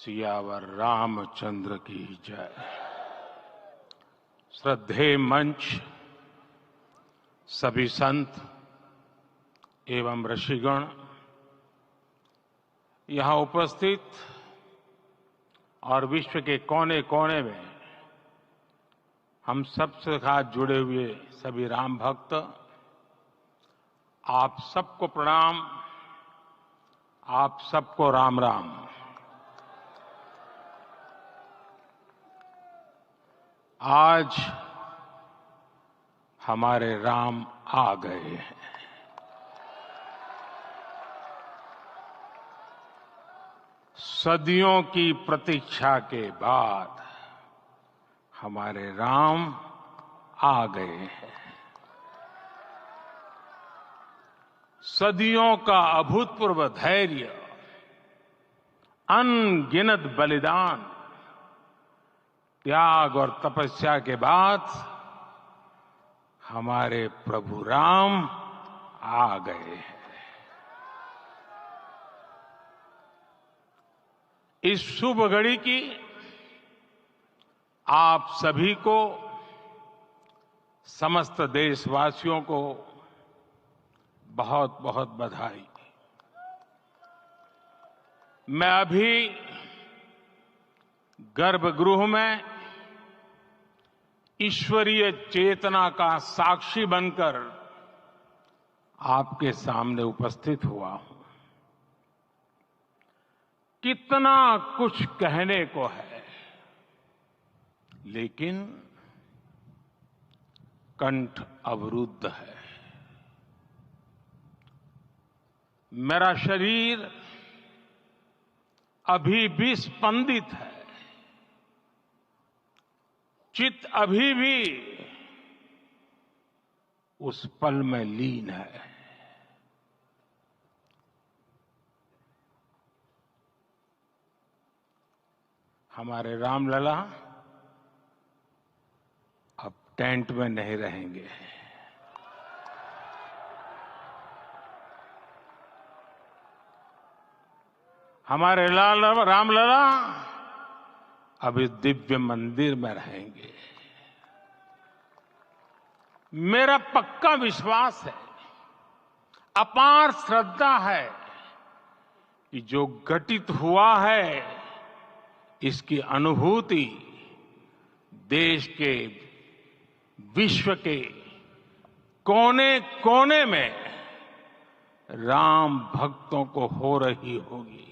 सियावर रामचंद्र की जय। श्रद्धेय मंच, सभी संत एवं ऋषिगण, यहां उपस्थित और विश्व के कोने कोने में हम सबसे साथ जुड़े हुए सभी राम भक्त, आप सबको प्रणाम, आप सबको राम राम। आज हमारे राम आ गए हैं। सदियों की प्रतीक्षा के बाद हमारे राम आ गए हैं। सदियों का अभूतपूर्व धैर्य, अनगिनत बलिदान, त्याग और तपस्या के बाद हमारे प्रभु राम आ गए हैं। इस शुभ घड़ी की आप सभी को, समस्त देशवासियों को बहुत बहुत बधाई। मैं अभी गर्भगृह में ईश्वरीय चेतना का साक्षी बनकर आपके सामने उपस्थित हुआ हूं। कितना कुछ कहने को है, लेकिन कंठ अवरुद्ध है। मेरा शरीर अभी भी स्पंदित है, चित्त अभी भी उस पल में लीन है। हमारे रामलला अब टेंट में नहीं रहेंगे। हमारे रामलला अब इस दिव्य मंदिर में रहेंगे। मेरा पक्का विश्वास है, अपार श्रद्धा है कि जो घटित हुआ है, इसकी अनुभूति देश के, विश्व के कोने कोने में राम भक्तों को हो रही होगी।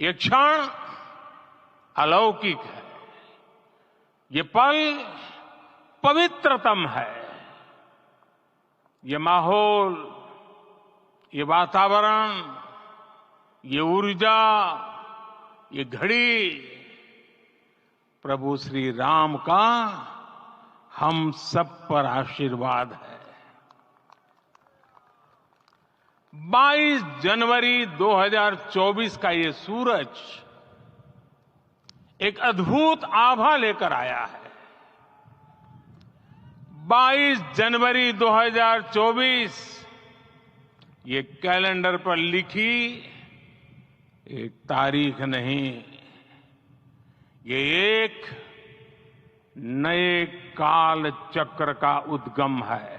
ये क्षण अलौकिक है, ये पल पवित्रतम है। ये माहौल, ये वातावरण, ये ऊर्जा, ये घड़ी प्रभु श्री राम का हम सब पर आशीर्वाद है। 22 जनवरी 2024 का ये सूरज एक अद्भुत आभा लेकर आया है। 22 जनवरी 2024 ये कैलेंडर पर लिखी एक तारीख नहीं, ये एक नए काल चक्र का उद्गम है।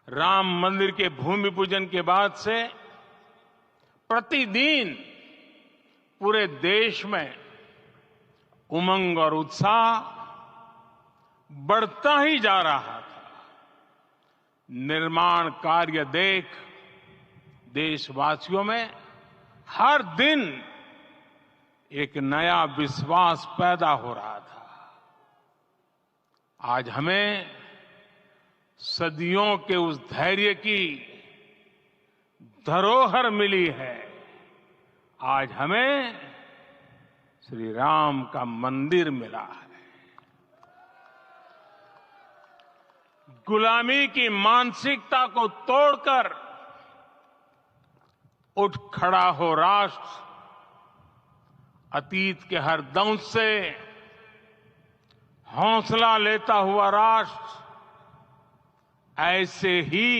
राम मंदिर के भूमि पूजन के बाद से प्रतिदिन पूरे देश में उमंग और उत्साह बढ़ता ही जा रहा था। निर्माण कार्य देख देशवासियों में हर दिन एक नया विश्वास पैदा हो रहा था। आज हमें सदियों के उस धैर्य की धरोहर मिली है। आज हमें श्री राम का मंदिर मिला है। गुलामी की मानसिकता को तोड़कर उठ खड़ा हो राष्ट्र। अतीत के हर दंश से हौसला लेता हुआ राष्ट्र ऐसे ही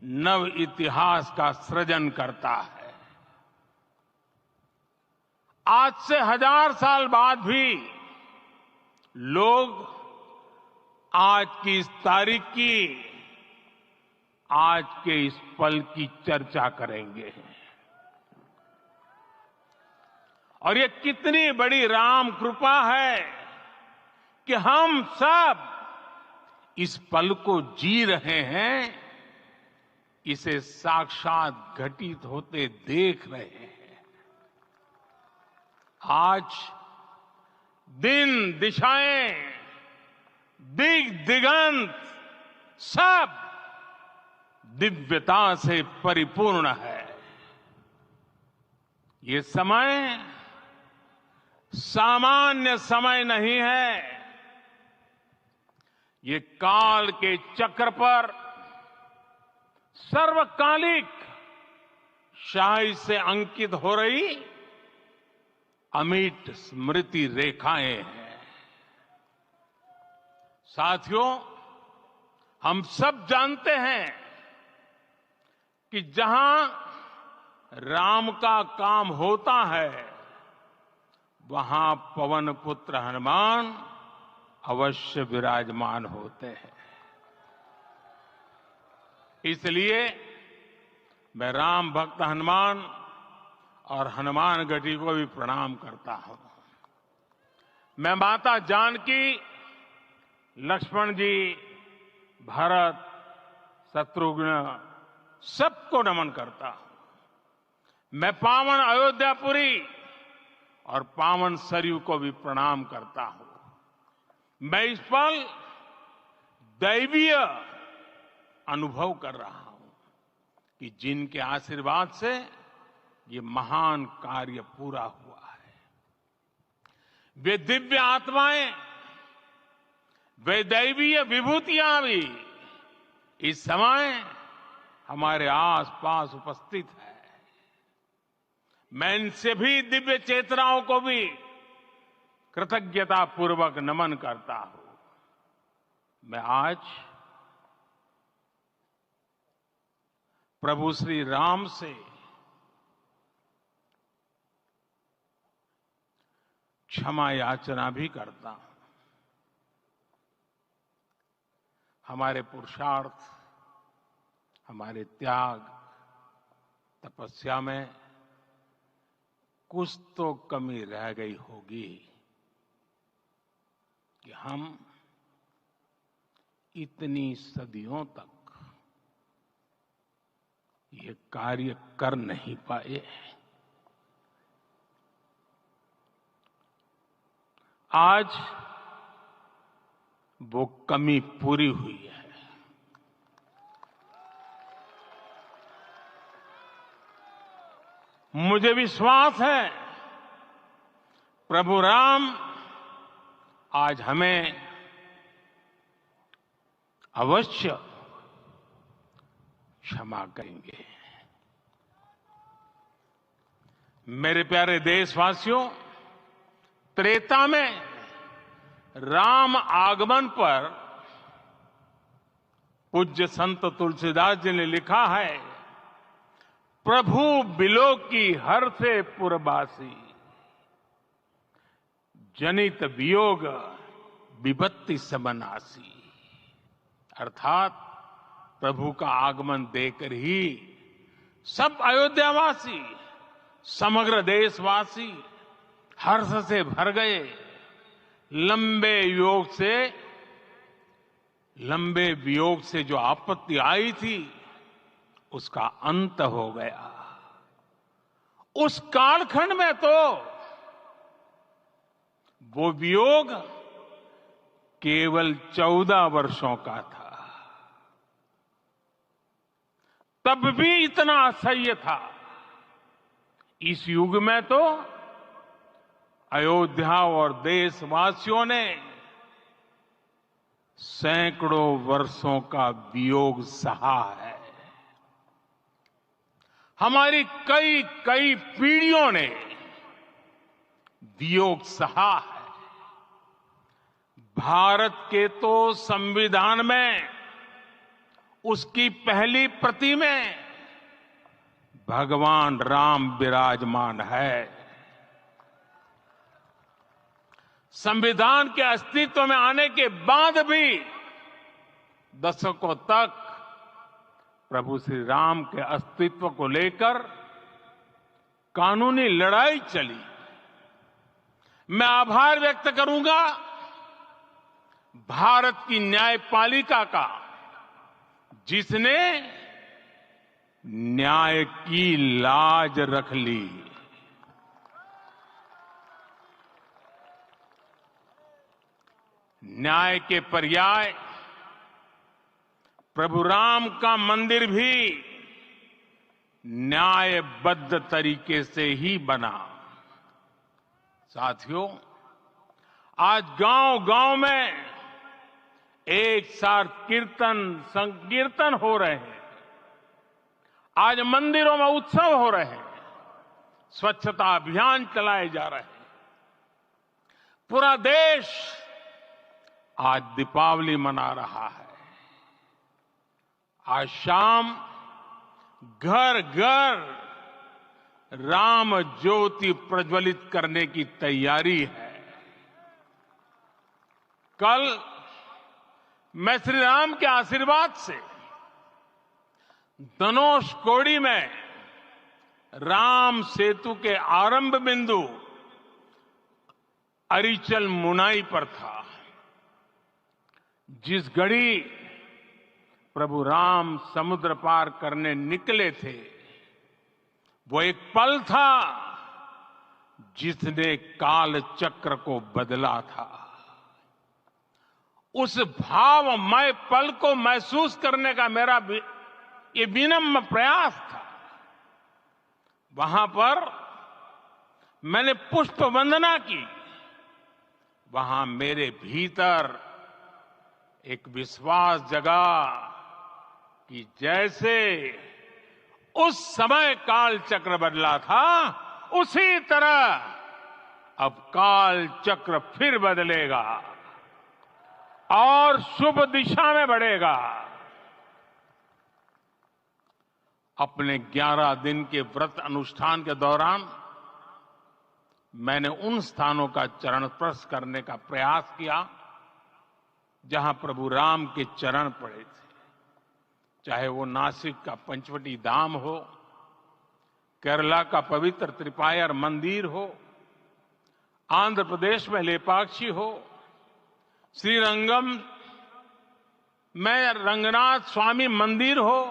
नव इतिहास का सृजन करता है। आज से 1000 साल बाद भी लोग आज की इस तारीख की, आज के इस पल की चर्चा करेंगे। और ये कितनी बड़ी राम कृपा है कि हम सब इस पल को जी रहे हैं, इसे साक्षात घटित होते देख रहे हैं। आज दिन दिशाएं, दिग दिगंत सब दिव्यता से परिपूर्ण है। ये समय सामान्य समय नहीं है। ये काल के चक्र पर सर्वकालिक शाही से अंकित हो रही अमिट स्मृति रेखाएं हैं। साथियों, हम सब जानते हैं कि जहां राम का काम होता है, वहां पवन पुत्र हनुमान अवश्य विराजमान होते हैं। इसलिए मैं राम भक्त हनुमान और हनुमान गढ़ी को भी प्रणाम करता हूं। मैं माता जानकी, लक्ष्मण जी, भरत, शत्रुघ्न सबको नमन करता हूं। मैं पावन अयोध्यापुरी और पावन सरयू को भी प्रणाम करता हूं। मैं इस पल दैवीय अनुभव कर रहा हूं कि जिनके आशीर्वाद से ये महान कार्य पूरा हुआ है। वे दिव्य आत्माएं, वे दैवीय विभूतियां भी इस समय हमारे आसपास उपस्थित है। मैं इनसे भी दिव्य चेतनाओं को भी कृतज्ञता पूर्वक नमन करता हूं। मैं आज प्रभु श्री राम से क्षमा याचना भी करता हूं। हमारे पुरुषार्थ, हमारे त्याग, तपस्या में कुछ तो कमी रह गई होगी कि हम इतनी सदियों तक ये कार्य कर नहीं पाए। आज वो कमी पूरी हुई है। मुझे विश्वास है प्रभु राम आज हमें अवश्य क्षमा करेंगे। मेरे प्यारे देशवासियों, त्रेता में राम आगमन पर पूज्य संत तुलसीदास जी ने लिखा है, प्रभु बिलो की हर से पुरबासी, जनित वियोग विपत्ति समनासी। अर्थात प्रभु का आगमन देकर ही सब अयोध्यावासी, समग्र देशवासी हर्ष से भर गए। लंबे वियोग से जो आपत्ति आई थी, उसका अंत हो गया। उस कालखंड में तो वो वियोग केवल 14 वर्षों का था। तब भी इतना असह्य था। इस युग में तो अयोध्या और देशवासियों ने सैकड़ों वर्षों का वियोग सहा है। हमारी कई कई पीढ़ियों ने वियोग सहा है। भारत के तो संविधान में उसकी पहली प्रति में भगवान राम विराजमान है। संविधान के अस्तित्व में आने के बाद भी दशकों तक प्रभु श्री राम के अस्तित्व को लेकर कानूनी लड़ाई चली। मैं आभार व्यक्त करूंगा भारत की न्यायपालिका का, जिसने न्याय की लाज रख ली। न्याय के पर्याय प्रभु राम का मंदिर भी न्यायबद्ध तरीके से ही बना। साथियों, आज गांव-गांव में एक साथ कीर्तन संकीर्तन हो रहे हैं। आज मंदिरों में उत्सव हो रहे हैं, स्वच्छता अभियान चलाए जा रहे हैं। पूरा देश आज दीपावली मना रहा है। आज शाम घर घर राम ज्योति प्रज्वलित करने की तैयारी है। कल मैं श्री राम के आशीर्वाद से धनुषकोडी में राम सेतु के आरंभ बिंदु अरिचल मुनाई पर था। जिस घड़ी प्रभु राम समुद्र पार करने निकले थे, वो एक पल था जिसने काल चक्र को बदला था। उस भावमय पल को महसूस करने का मेरा ये विनम्र प्रयास था। वहां पर मैंने पुष्प वंदना की। वहां मेरे भीतर एक विश्वास जगा कि जैसे उस समय काल चक्र बदला था, उसी तरह अब काल चक्र फिर बदलेगा और शुभ दिशा में बढ़ेगा। अपने 11 दिन के व्रत अनुष्ठान के दौरान मैंने उन स्थानों का चरण स्पर्श करने का प्रयास किया जहां प्रभु राम के चरण पड़े थे। चाहे वो नासिक का पंचवटी धाम हो, केरला का पवित्र त्रिपायर मंदिर हो, आंध्र प्रदेश में लेपाक्षी हो, श्रीरंगम में रंगनाथ स्वामी मंदिर हो,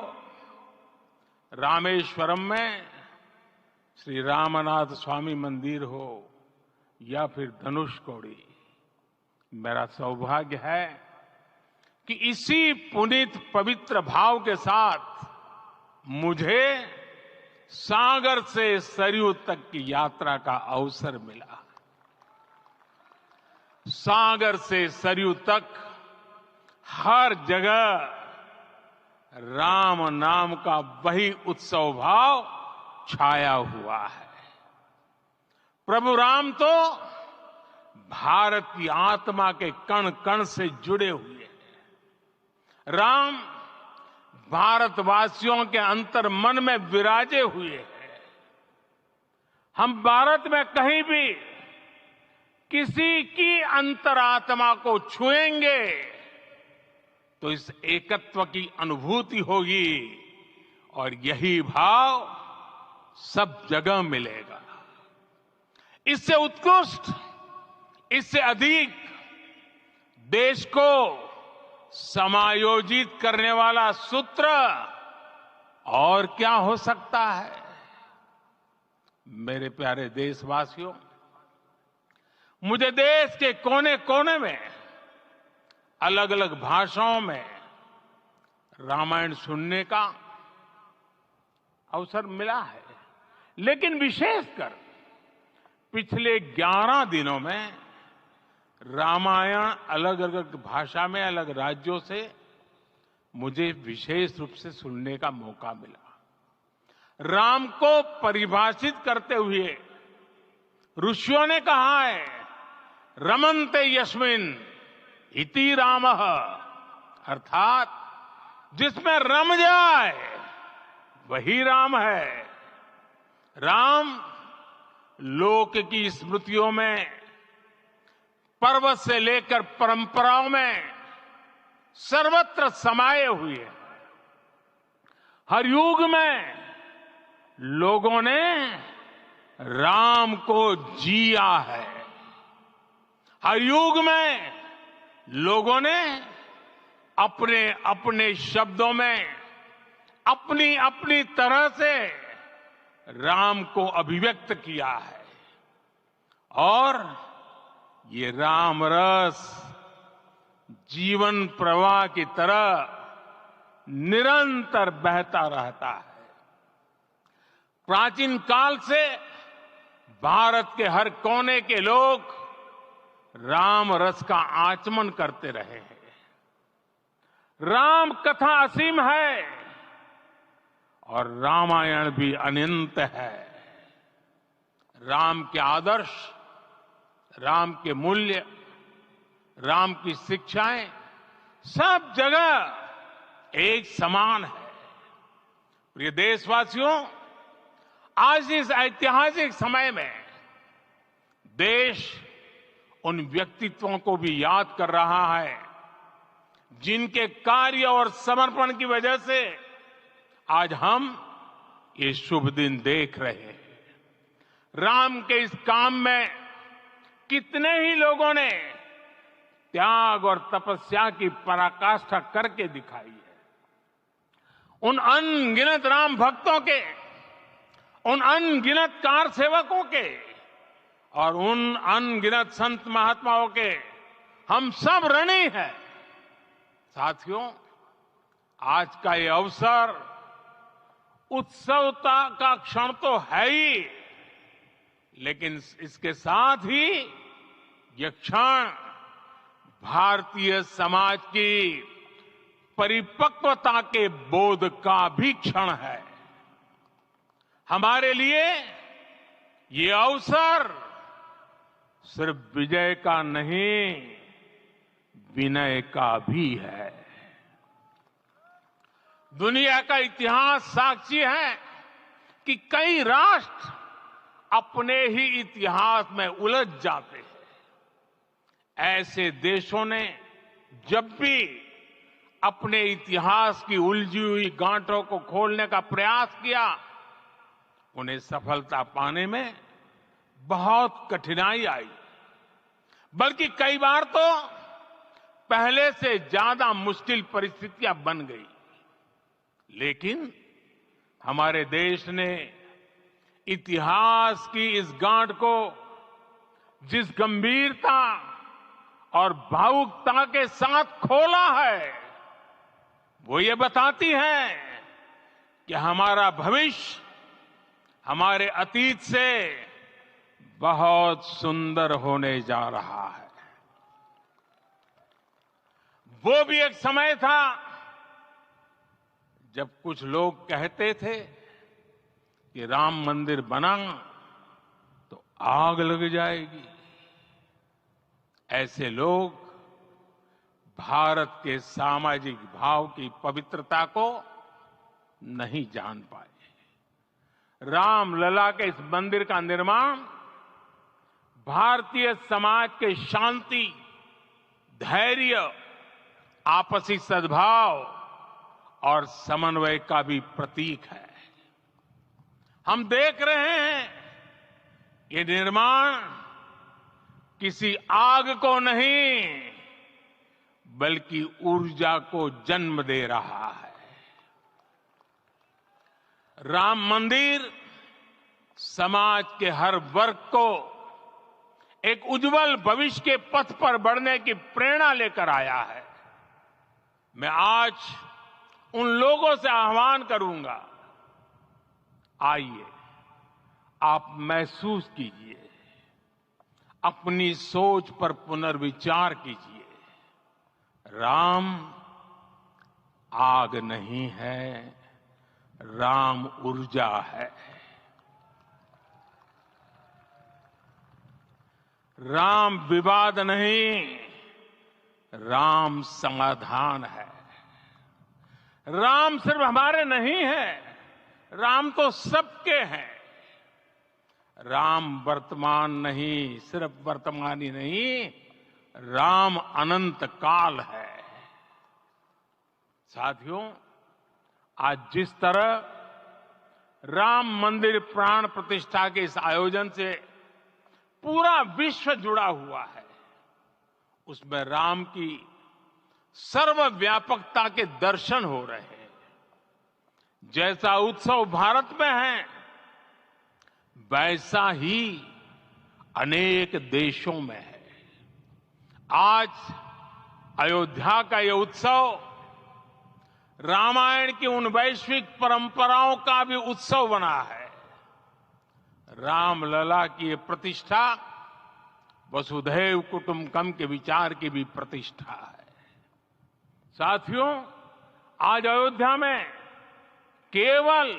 रामेश्वरम में श्री रामनाथ स्वामी मंदिर हो, या फिर धनुषकोडी। मेरा सौभाग्य है कि इसी पुनीत पवित्र भाव के साथ मुझे सागर से सरयू तक की यात्रा का अवसर मिला। सागर से सरयू तक हर जगह राम नाम का वही उत्सव भाव छाया हुआ है। प्रभु राम तो भारत की आत्मा के कण कण से जुड़े हुए हैं। राम भारतवासियों के अंतर मन में विराजे हुए हैं। हम भारत में कहीं भी किसी की अंतरात्मा को छुएंगे तो इस एकत्व की अनुभूति होगी और यही भाव सब जगह मिलेगा। इससे उत्कृष्ट, इससे अधिक देश को समायोजित करने वाला सूत्र और क्या हो सकता है। मेरे प्यारे देशवासियों, मुझे देश के कोने कोने में अलग अलग भाषाओं में रामायण सुनने का अवसर मिला है, लेकिन विशेषकर पिछले 11 दिनों में रामायण अलग अलग भाषा में अलग राज्यों से मुझे विशेष रूप से सुनने का मौका मिला। राम को परिभाषित करते हुए ऋषियों ने कहा है, रमन्ते यस्मिन् इति रामः, अर्थात जिसमें रम जाए वही राम है। राम लोक की स्मृतियों में, पर्वत से लेकर परंपराओं में सर्वत्र समाये हुए हैं। हर युग में लोगों ने राम को जिया है। हर युग में लोगों ने अपने अपने शब्दों में अपनी अपनी तरह से राम को अभिव्यक्त किया है। और ये राम रस जीवन प्रवाह की तरह निरंतर बहता रहता है। प्राचीन काल से भारत के हर कोने के लोग राम रस का आचमन करते रहे हैं। राम कथा असीम है और रामायण भी अनंत है। राम के आदर्श, राम के मूल्य, राम की शिक्षाएं सब जगह एक समान है। प्रिय देशवासियों, आज इस ऐतिहासिक समय में देश उन व्यक्तित्वों को भी याद कर रहा है जिनके कार्य और समर्पण की वजह से आज हम ये शुभ दिन देख रहे हैं। राम के इस काम में कितने ही लोगों ने त्याग और तपस्या की पराकाष्ठा करके दिखाई है। उन अनगिनत राम भक्तों के, उन अनगिनत कार सेवकों के और उन अनगिनत संत महात्माओं के हम सब ऋणी हैं। साथियों, आज का ये अवसर उत्सवता का क्षण तो है ही, लेकिन इसके साथ ही यह क्षण भारतीय समाज की परिपक्वता के बोध का भी क्षण है। हमारे लिए ये अवसर सिर्फ विजय का नहीं, विनय का भी है। दुनिया का इतिहास साक्षी है कि कई राष्ट्र अपने ही इतिहास में उलझ जाते हैं। ऐसे देशों ने जब भी अपने इतिहास की उलझी हुई गांठों को खोलने का प्रयास किया, उन्हें सफलता पाने में बहुत कठिनाई आई, बल्कि कई बार तो पहले से ज्यादा मुश्किल परिस्थितियां बन गई। लेकिन हमारे देश ने इतिहास की इस गांठ को जिस गंभीरता और भावुकता के साथ खोला है, वो ये बताती है कि हमारा भविष्य हमारे अतीत से बहुत सुंदर होने जा रहा है। वो भी एक समय था जब कुछ लोग कहते थे कि राम मंदिर बना तो आग लग जाएगी। ऐसे लोग भारत के सामाजिक भाव की पवित्रता को नहीं जान पाए। रामलला के इस मंदिर का निर्माण भारतीय समाज के शांति, धैर्य, आपसी सद्भाव और समन्वय का भी प्रतीक है। हम देख रहे हैं ये निर्माण किसी आग को नहीं, बल्कि ऊर्जा को जन्म दे रहा है। राम मंदिर समाज के हर वर्ग को एक उज्जवल भविष्य के पथ पर बढ़ने की प्रेरणा लेकर आया है। मैं आज उन लोगों से आह्वान करूंगा, आइए आप महसूस कीजिए, अपनी सोच पर पुनर्विचार कीजिए। राम आग नहीं है, राम ऊर्जा है। राम विवाद नहीं, राम समाधान है। राम सिर्फ हमारे नहीं है, राम तो सबके हैं। राम वर्तमान नहीं, सिर्फ वर्तमान ही नहीं, राम अनंत काल है। साथियों, आज जिस तरह राम मंदिर प्राण प्रतिष्ठा के इस आयोजन से पूरा विश्व जुड़ा हुआ है, उसमें राम की सर्वव्यापकता के दर्शन हो रहे हैं। जैसा उत्सव भारत में है, वैसा ही अनेक देशों में है। आज अयोध्या का यह उत्सव रामायण की उन वैश्विक परंपराओं का भी उत्सव बना है। रामलला की ये प्रतिष्ठा वसुधैव कुटुंबकम के विचार की भी प्रतिष्ठा है। साथियों, आज अयोध्या में केवल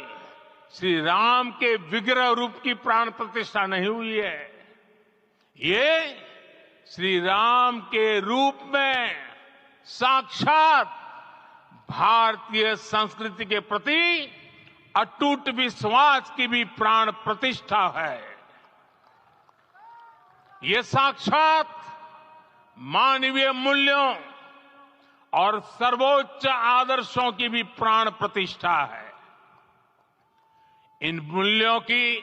श्री राम के विग्रह रूप की प्राण प्रतिष्ठा नहीं हुई है, ये श्री राम के रूप में साक्षात भारतीय संस्कृति के प्रति अटूट विश्वास की भी प्राण प्रतिष्ठा है। ये साक्षात मानवीय मूल्यों और सर्वोच्च आदर्शों की भी प्राण प्रतिष्ठा है। इन मूल्यों की,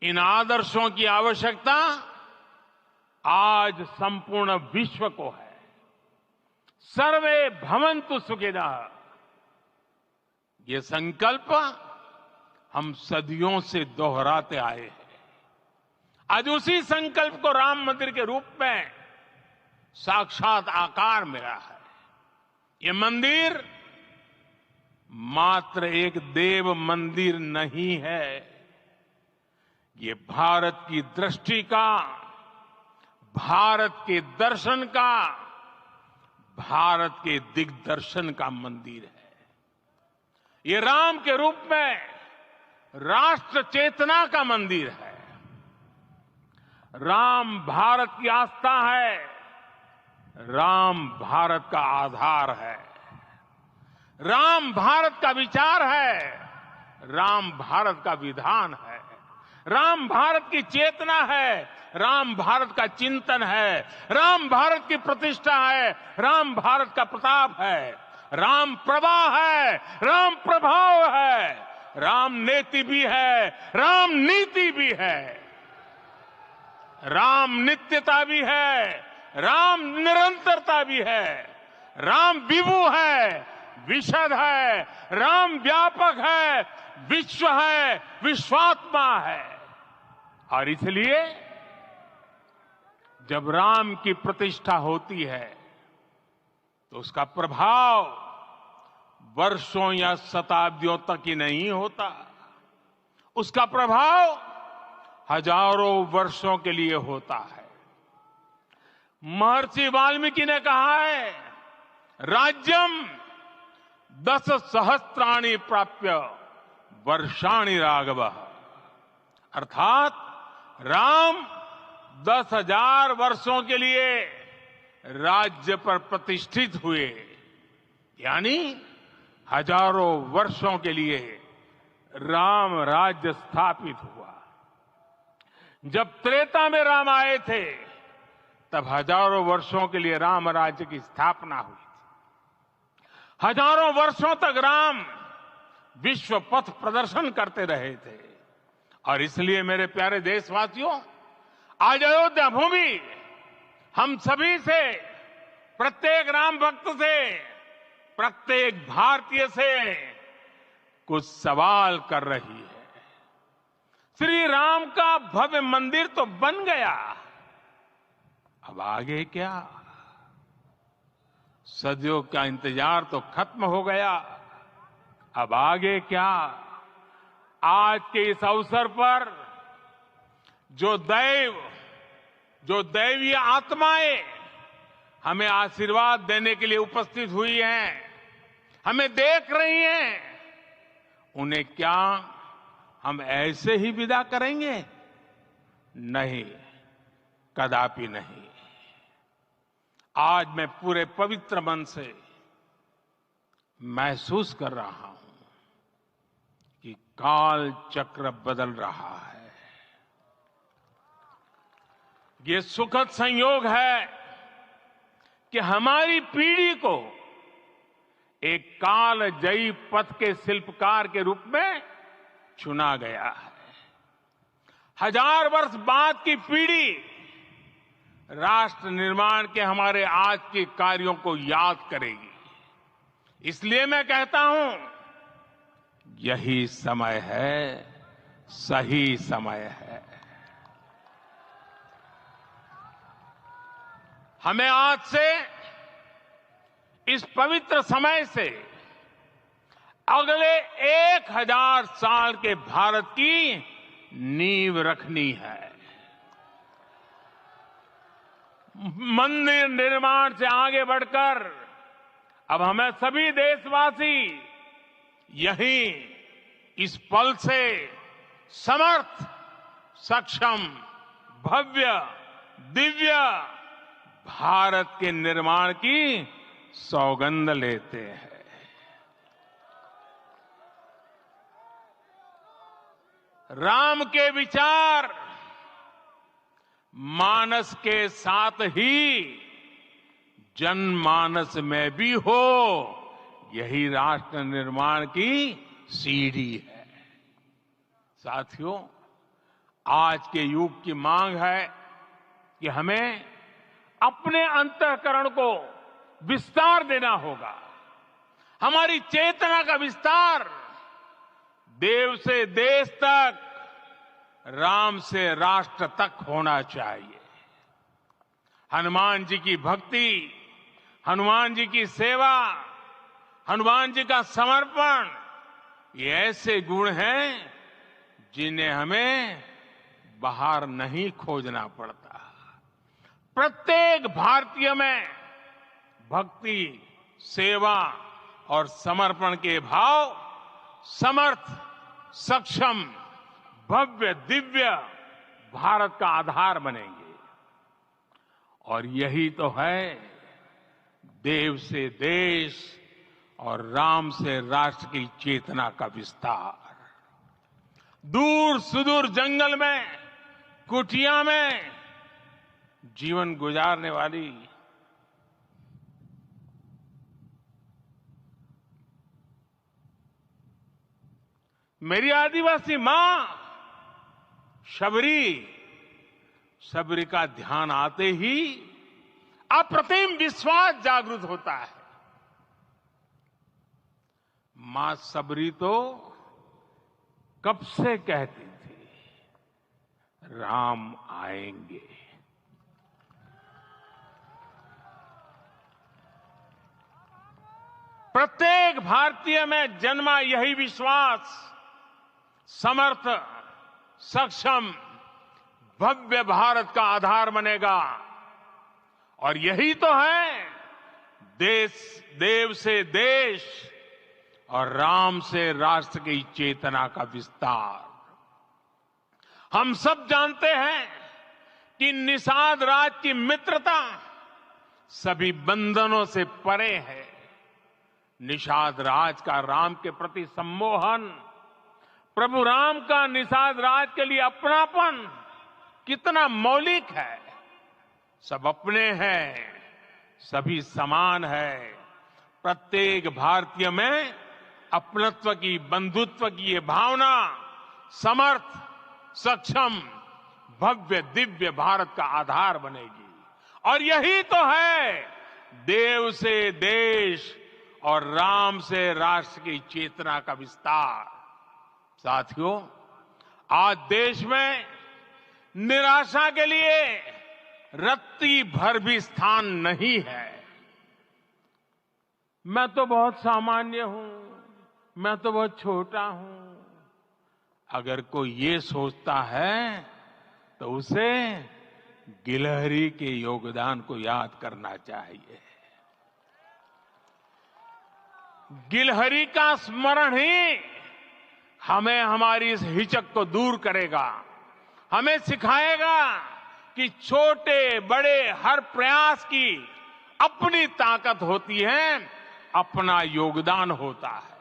इन आदर्शों की आवश्यकता आज संपूर्ण विश्व को है। सर्वे भवन्तु सुखिनः, ये संकल्प हम सदियों से दोहराते आए हैं। आज उसी संकल्प को राम मंदिर के रूप में साक्षात आकार मिला है। ये मंदिर मात्र एक देव मंदिर नहीं है, ये भारत की दृष्टि का, भारत के दर्शन का, भारत के दिग्दर्शन का मंदिर है। ये राम के रूप में राष्ट्र चेतना का मंदिर है। राम भारत की आस्था है, राम भारत का आधार है, राम भारत का विचार है, राम भारत का विधान है, राम भारत की चेतना है, राम भारत का चिंतन है, राम भारत की प्रतिष्ठा है, राम भारत का प्रताप है, राम प्रवाह है, राम प्रभाव है, राम नेति भी है, राम नीति भी है, राम नित्यता भी है, राम निरंतरता भी है, राम विभु है, विशद है, राम व्यापक है, विश्व है, विश्वात्मा है। और इसलिए जब राम की प्रतिष्ठा होती है तो उसका प्रभाव वर्षों या शताब्दियों तक ही नहीं होता, उसका प्रभाव हजारों वर्षों के लिए होता है। महर्षि वाल्मीकि ने कहा है, राज्यम 10 सहस्त्राणि प्राप्य वर्षाणि राघव, अर्थात राम 10,000 वर्षों के लिए राज्य पर प्रतिष्ठित हुए, यानी हजारों वर्षों के लिए राम राज्य स्थापित हुआ। जब त्रेता में राम आए थे तब हजारों वर्षों के लिए राम राज्य की स्थापना हुई थी। हजारों वर्षों तक राम विश्व पथ प्रदर्शन करते रहे थे। और इसलिए मेरे प्यारे देशवासियों, आज अयोध्या भूमि हम सभी से, प्रत्येक राम भक्त से, प्रत्येक भारतीय से कुछ सवाल कर रही है। श्री राम का भव्य मंदिर तो बन गया, अब आगे क्या? सदियों का इंतजार तो खत्म हो गया, अब आगे क्या? आज के इस अवसर पर जो दैवीय आत्माएं हमें आशीर्वाद देने के लिए उपस्थित हुई हैं, हमें देख रही हैं, उन्हें क्या हम ऐसे ही विदा करेंगे? नहीं, कदापि नहीं। आज मैं पूरे पवित्र मन से महसूस कर रहा हूं कि काल चक्र बदल रहा है। ये सुखद संयोग है कि हमारी पीढ़ी को एक कालजयी पथ के शिल्पकार के रूप में चुना गया है। 1000 वर्ष बाद की पीढ़ी राष्ट्र निर्माण के हमारे आज के कार्यों को याद करेगी। इसलिए मैं कहता हूं, यही समय है, सही समय है। हमें आज से, इस पवित्र समय से अगले 1000 साल के भारत की नींव रखनी है। मंदिर निर्माण से आगे बढ़कर अब हमें सभी देशवासी यही इस पल से समर्थ, सक्षम, भव्य, दिव्य भारत के निर्माण की सौगंध लेते हैं। राम के विचार मानस के साथ ही जनमानस में भी हो, यही राष्ट्र निर्माण की सीढ़ी है। साथियों, आज के युग की मांग है कि हमें अपने अंतःकरण को विस्तार देना होगा। हमारी चेतना का विस्तार देव से देश तक, राम से राष्ट्र तक होना चाहिए। हनुमान जी की भक्ति, हनुमान जी की सेवा, हनुमान जी का समर्पण, ये ऐसे गुण हैं जिन्हें हमें बाहर नहीं खोजना पड़ता। प्रत्येक भारतीय में भक्ति, सेवा और समर्पण के भाव समर्थ, सक्षम, भव्य, दिव्य भारत का आधार बनेंगे। और यही तो है देव से देश और राम से राष्ट्र की चेतना का विस्तार। दूर सुदूर जंगल में, कुटिया में जीवन गुजारने वाली मेरी आदिवासी मां शबरी का ध्यान आते ही अप्रतिम विश्वास जागृत होता है। मां शबरी तो कब से कहती थी, राम आएंगे। प्रत्येक भारतीय में जन्मा यही विश्वास समर्थ, सक्षम, भव्य भारत का आधार बनेगा। और यही तो है देव से देश और राम से राष्ट्र की चेतना का विस्तार। हम सब जानते हैं कि निषाद राज की मित्रता सभी बंधनों से परे है। निषाद राज का राम के प्रति सम्मोहन, प्रभु राम का निषाद राज के लिए अपनापन कितना मौलिक है। सब अपने हैं, सभी समान है। प्रत्येक भारतीय में अपनत्व की, बंधुत्व की ये भावना समर्थ, सक्षम, भव्य, दिव्य भारत का आधार बनेगी। और यही तो है देव से देश और राम से राष्ट्र की चेतना का विस्तार। साथियों, आज देश में निराशा के लिए रत्ती भर भी स्थान नहीं है। मैं तो बहुत सामान्य हूं, मैं तो बहुत छोटा हूं। अगर कोई ये सोचता है तो उसे गिलहरी के योगदान को याद करना चाहिए। गिलहरी का स्मरण ही हमें हमारी इस हिचक को दूर करेगा, हमें सिखाएगा कि छोटे बड़े हर प्रयास की अपनी ताकत होती है अपना योगदान होता है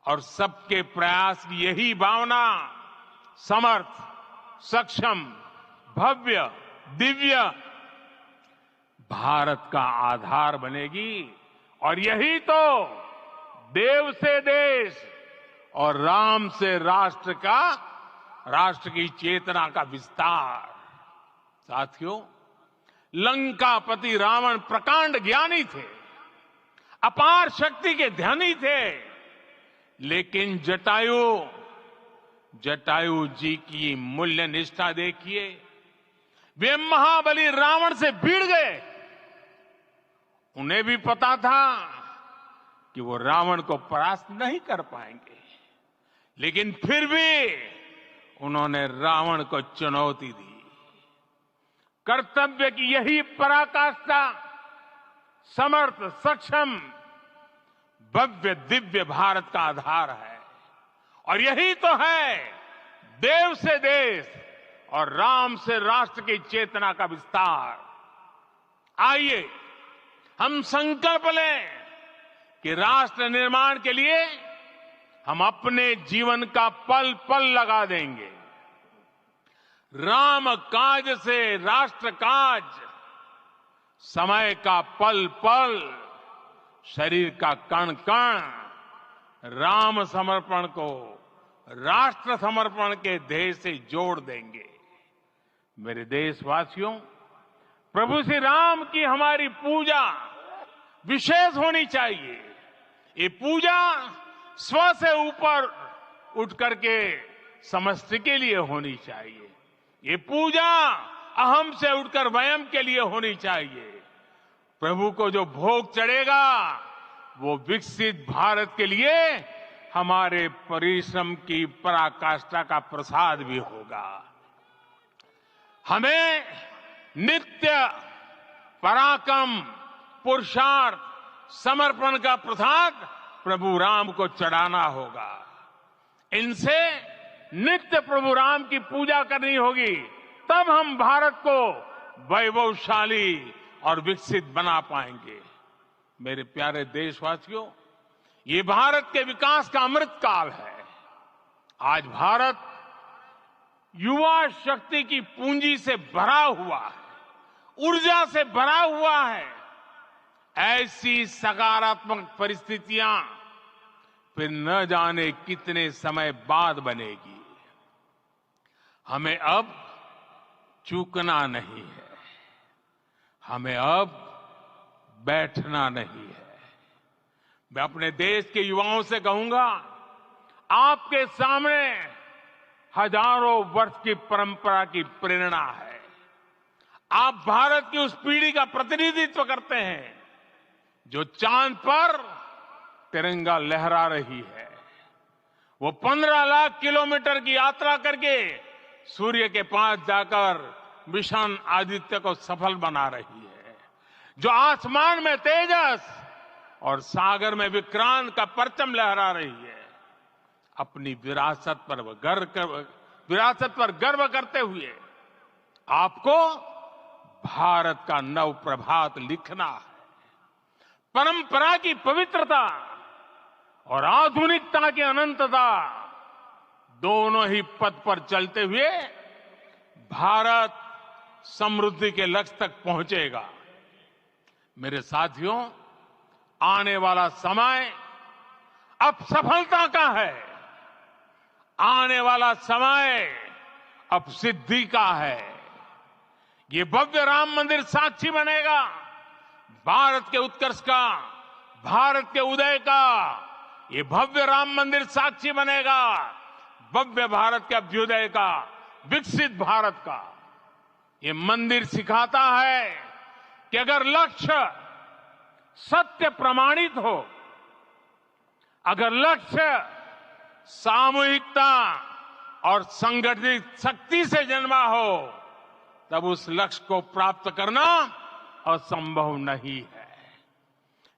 और सबके प्रयास की यही भावना समर्थ, सक्षम, भव्य, दिव्य भारत का आधार बनेगी। और यही तो देव से देश और राम से राष्ट्र की चेतना का विस्तार। साथियों, लंकापति रावण प्रकांड ज्ञानी थे, अपार शक्ति के धनी थे, लेकिन जटायु जी की मूल्य निष्ठा देखिए। वे महाबली रावण से भिड़ गए। उन्हें भी पता था कि वो रावण को परास्त नहीं कर पाएंगे, लेकिन फिर भी उन्होंने रावण को चुनौती दी। कर्तव्य की यही पराकाष्ठा समर्थ, सक्षम, भव्य, दिव्य भारत का आधार है। और यही तो है देव से देश और राम से राष्ट्र की चेतना का विस्तार। आइए हम संकल्प लें कि राष्ट्र निर्माण के लिए हम अपने जीवन का पल पल लगा देंगे। राम काज से राष्ट्र काज, समय का पल पल, शरीर का कण कण राम समर्पण को राष्ट्र समर्पण के ध्येय से जोड़ देंगे। मेरे देशवासियों, प्रभु श्री राम की हमारी पूजा विशेष होनी चाहिए। ये पूजा स्व से ऊपर उठ करके समष्टि के लिए होनी चाहिए। ये पूजा अहम से उठकर वयम के लिए होनी चाहिए। प्रभु को जो भोग चढ़ेगा वो विकसित भारत के लिए हमारे परिश्रम की पराकाष्ठा का प्रसाद भी होगा। हमें नित्य पराक्रम, पुरुषार्थ, समर्पण का प्रसाद प्रभु राम को चढ़ाना होगा। इनसे नित्य प्रभु राम की पूजा करनी होगी, तब हम भारत को वैभवशाली और विकसित बना पाएंगे। मेरे प्यारे देशवासियों, ये भारत के विकास का अमृत काल है। आज भारत युवा शक्ति की पूंजी से भरा हुआ है, ऊर्जा से भरा हुआ है। ऐसी सकारात्मक परिस्थितियां फिर न जाने कितने समय बाद बनेगी। हमें अब चूकना नहीं है, हमें अब बैठना नहीं है। मैं अपने देश के युवाओं से कहूंगा, आपके सामने हजारों वर्ष की परंपरा की प्रेरणा है। आप भारत की उस पीढ़ी का प्रतिनिधित्व करते हैं जो चांद पर तिरंगा लहरा रही है। वो 15 लाख किलोमीटर की यात्रा करके सूर्य के पास जाकर मिशन आदित्य को सफल बना रही है। जो आसमान में तेजस और सागर में विक्रांत का परचम लहरा रही है। अपनी विरासत पर गर्व करते हुए आपको भारत का नव प्रभात लिखना है। परंपरा की पवित्रता और आधुनिकता की अनंतता, दोनों ही पथ पर चलते हुए भारत समृद्धि के लक्ष्य तक पहुंचेगा। मेरे साथियों, आने वाला समय अब सफलता का है। आने वाला समय अब सिद्धि का है। ये भव्य राम मंदिर साक्षी बनेगा भारत के उत्कर्ष का, भारत के उदय का। ये भव्य राम मंदिर साक्षी बनेगा भव्य भारत के अभ्युदय का, विकसित भारत का। ये मंदिर सिखाता है कि अगर लक्ष्य सत्य प्रमाणित हो, अगर लक्ष्य सामूहिकता और संगठित शक्ति से जन्मा हो, तब उस लक्ष्य को प्राप्त करना असंभव नहीं है।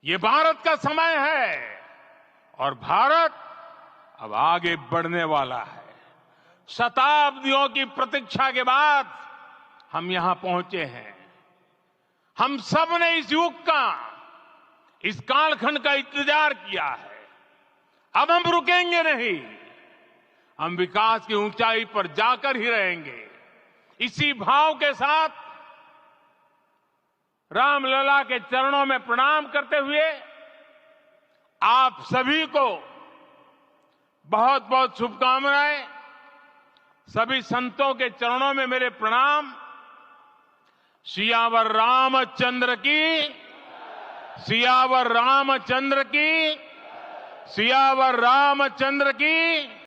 ये भारत का समय है और भारत अब आगे बढ़ने वाला है। शताब्दियों की प्रतीक्षा के बाद हम यहां पहुंचे हैं। हम सब ने इस युग का इस कालखंड का इंतजार किया है। अब हम रुकेंगे नहीं, हम विकास की ऊंचाई पर जाकर ही रहेंगे। इसी भाव के साथ रामलला के चरणों में प्रणाम करते हुए आप सभी को बहुत बहुत शुभकामनाएं। सभी संतों के चरणों में मेरे प्रणाम। सियावर रामचंद्र की, सियावर रामचंद्र की, सियावर रामचंद्र की।